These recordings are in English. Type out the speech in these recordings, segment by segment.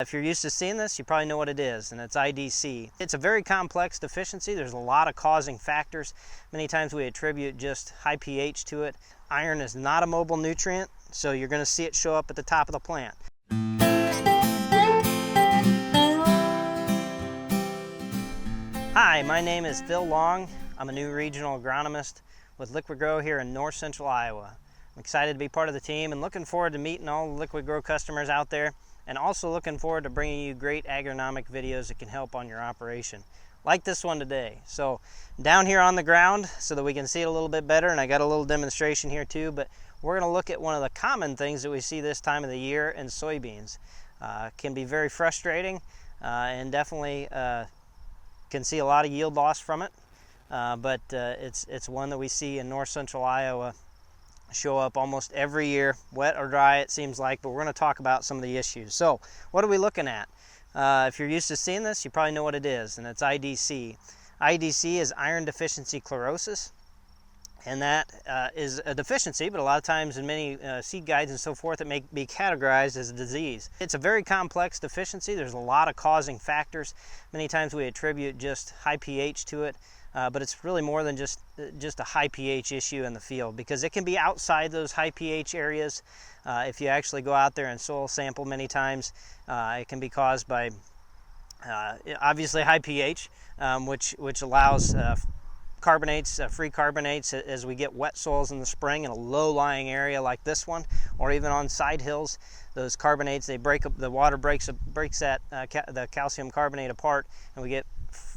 If you're used to seeing this, you probably know what it is, and it's IDC. It's a very complex deficiency. There's a lot of causing factors. Many times we attribute just high pH to it. Iron is not a mobile nutrient, so you're going to see it show up at the top of the plant. Hi, my name is Phil Long. I'm a new regional agronomist with Liqui-Grow here in north central Iowa. I'm excited to be part of the team and looking forward to meeting all the Liqui-Grow customers out there, and also looking forward to bringing you great agronomic videos that can help on your operation, like this one today. So down here on the ground so that we can see it a little bit better, and I got a little demonstration here too, but we're going to look at one of the common things that we see this time of the year in soybeans. Can be very frustrating and definitely can see a lot of yield loss from it, but it's one that we see in north central Iowa show up almost every year, wet or dry it seems like, but we're going to talk about some of the issues. So what are we looking at? If you're used to seeing this, you probably know what it is, and it's IDC. IDC is iron deficiency chlorosis, and that is a deficiency, but a lot of times in many seed guides and so forth it may be categorized as a disease. It's a very complex deficiency. There's a lot of causing factors. Many times we attribute just high pH to it, but it's really more than just a high pH issue in the field, because it can be outside those high pH areas. If you actually go out there and soil sample many times, it can be caused by obviously high pH, which allows carbonates, free carbonates, as we get wet soils in the spring in a low-lying area like this one, or even on side hills. Those carbonates, they break up, the water breaks that the calcium carbonate apart, and we get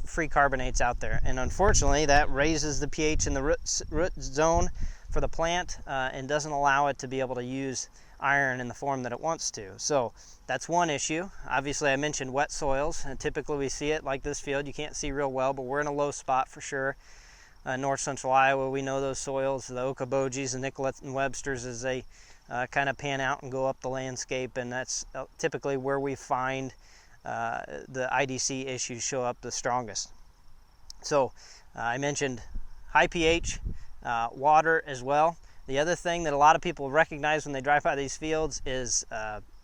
free carbonates out there, and unfortunately that raises the pH in the root zone for the plant and doesn't allow it to be able to use iron in the form that it wants to. So that's one issue. Obviously I mentioned wet soils, and typically we see it like this field. You can't see real well, but we're in a low spot for sure. North central Iowa, we know those soils, the Okobojies and Nicollet and Websters, as they kind of pan out and go up the landscape, and that's typically where we find the IDC issues show up the strongest. So I mentioned high pH, water as well. The other thing that a lot of people recognize when they drive by these fields is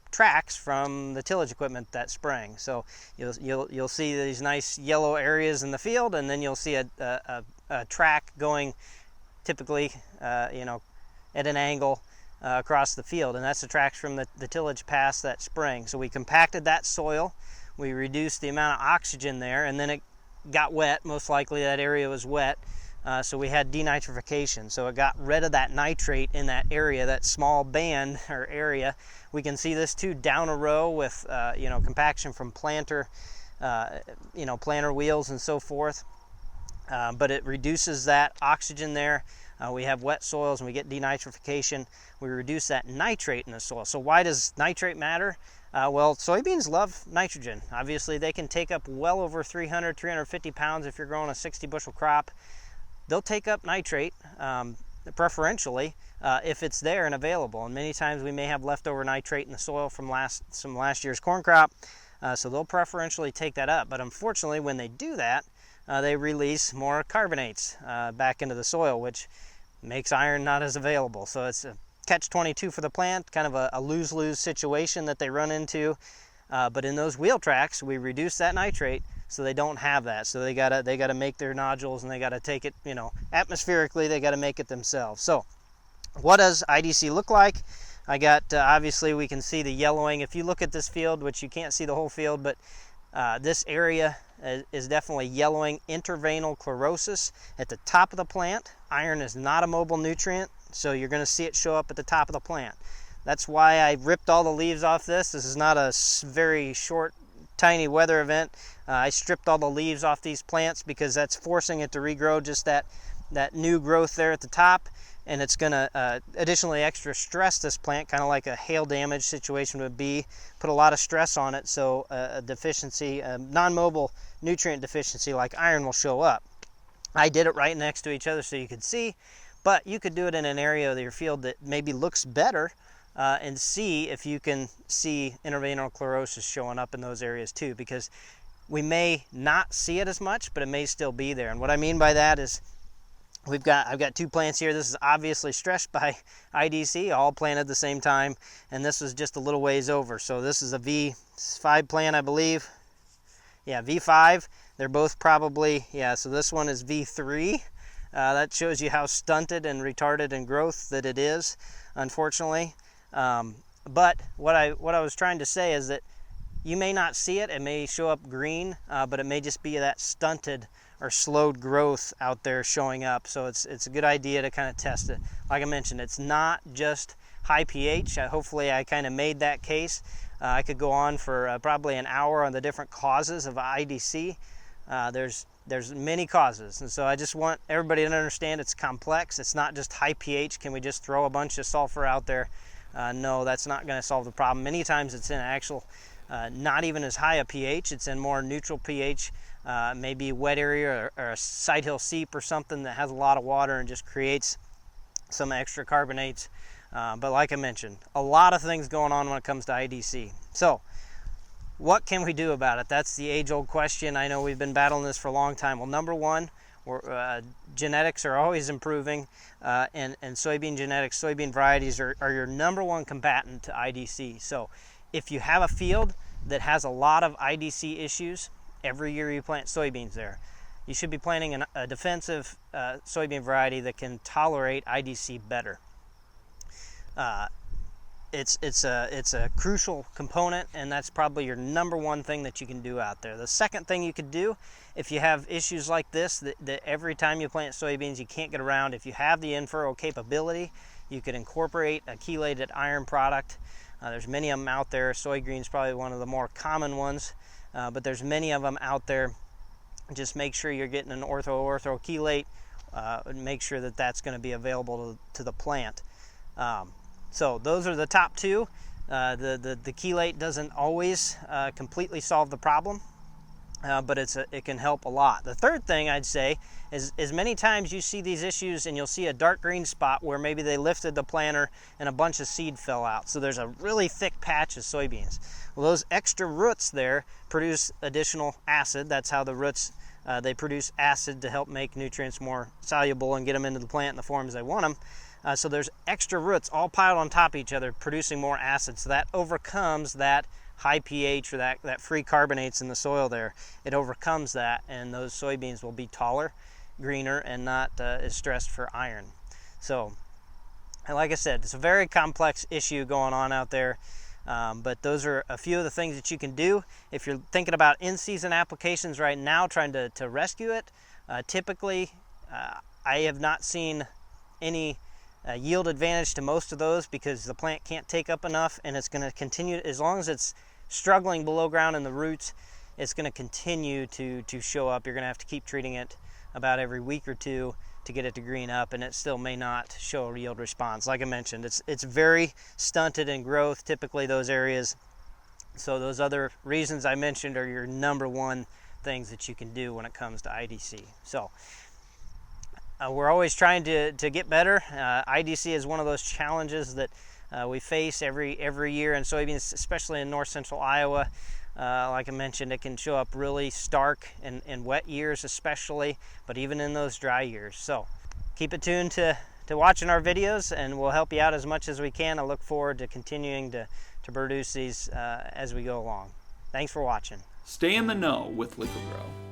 tracks from the tillage equipment that spring. So you'll see these nice yellow areas in the field, and then you'll see a track going typically at an angle across the field, and that's the tracks from the tillage past that spring. So we compacted that soil, we reduced the amount of oxygen there, and then it got wet. Most likely that area was wet, so we had denitrification. So it got rid of that nitrate in that area, that small band or area. We can see this too down a row with compaction from planter wheels and so forth, but it reduces that oxygen there. We have wet soils and we get denitrification. We reduce that nitrate in the soil. So why does nitrate matter? Well, soybeans love nitrogen. Obviously they can take up well over 350 pounds if you're growing a 60 bushel crop. They'll take up nitrate preferentially if it's there and available, and many times we may have leftover nitrate in the soil from some last year's corn crop, so they'll preferentially take that up. But unfortunately when they do that, they release more carbonates back into the soil, which makes iron not as available. So it's a catch-22 for the plant, kind of a lose-lose situation that they run into. But in those wheel tracks, we reduce that nitrate so they don't have that. So they gotta make their nodules, and they gotta take it, atmospherically, they gotta make it themselves. So what does IDC look like? I got, obviously we can see the yellowing. If you look at this field, which you can't see the whole field, but this area is definitely yellowing. Interveinal chlorosis at the top of the plant. Iron is not a mobile nutrient, so you're going to see it show up at the top of the plant. That's why I ripped all the leaves off this. This is not a very short, tiny weather event. I stripped all the leaves off these plants because that's forcing it to regrow just that new growth there at the top, and it's going to additionally extra stress this plant, kind of like a hail damage situation would be, put a lot of stress on it, so a deficiency, a non-mobile nutrient deficiency like iron will show up. I did it right next to each other so you could see, but you could do it in an area of your field that maybe looks better and see if you can see interveinal chlorosis showing up in those areas too, because we may not see it as much, but it may still be there. And what I mean by that is I've got 2 plants here. This is obviously stressed by IDC, all planted at the same time, and this was just a little ways over. So this is a V5 plant, I believe. Yeah, V5. They're both probably, yeah, so this one is V3. That shows you how stunted and retarded in growth that it is, unfortunately. But what I was trying to say is that you may not see it. It may show up green, but it may just be that stunted or slowed growth out there showing up. So it's a good idea to kind of test it. Like I mentioned, it's not just high pH. Hopefully I kind of made that case. I could go on for probably an hour on the different causes of IDC. There's many causes, and so I just want everybody to understand it's complex. It's not just high pH. Can we just throw a bunch of sulfur out there? No, that's not going to solve the problem. Many times it's in actual not even as high a pH. It's in more neutral pH, maybe wet area or a side hill seep or something that has a lot of water and just creates some extra carbonates. But like I mentioned, a lot of things going on when it comes to IDC. So what can we do about it? That's the age-old question. I know we've been battling this for a long time. Well, number one, genetics are always improving, and soybean genetics, soybean varieties are your number one combatant to IDC. So if you have a field that has a lot of IDC issues, every year you plant soybeans there, you should be planting a defensive soybean variety that can tolerate IDC better. It's a crucial component, and that's probably your number one thing that you can do out there. The second thing you could do, if you have issues like this, that every time you plant soybeans you can't get around, if you have the in-furrow capability, you could incorporate a chelated iron product. There's many of them out there. Soy green is probably one of the more common ones, but there's many of them out there. Just make sure you're getting an ortho chelate, and make sure that that's going to be available to the plant. So those are the top two. The chelate doesn't always completely solve the problem, but it can help a lot. The third thing I'd say is many times you see these issues and you'll see a dark green spot where maybe they lifted the planter and a bunch of seed fell out. So there's a really thick patch of soybeans. Well, those extra roots there produce additional acid. That's how the roots, they produce acid to help make nutrients more soluble and get them into the plant in the forms they want them. So there's extra roots all piled on top of each other producing more acid. So that overcomes that high pH or that free carbonates in the soil there. It overcomes that, and those soybeans will be taller, greener, and not as stressed for iron. So, and like I said, it's a very complex issue going on out there. But those are a few of the things that you can do. If you're thinking about in-season applications right now, trying to rescue it, typically I have not seen any yield advantage to most of those because the plant can't take up enough, and it's going to continue, as long as it's struggling below ground in the roots, it's going to continue to show up. You're going to have to keep treating it about every week or two to get it to green up, and it still may not show a yield response. Like I mentioned, it's very stunted in growth, typically those areas. So those other reasons I mentioned are your number one things that you can do when it comes to IDC. So we're always trying to get better. IDC is one of those challenges that we face every year in soybeans, especially in north central Iowa. Like I mentioned, it can show up really stark in wet years especially, but even in those dry years. So keep it tuned to watching our videos, and we'll help you out as much as we can. I look forward to continuing to produce these as we go along. Thanks for watching. Stay in the know with Liqui-Grow.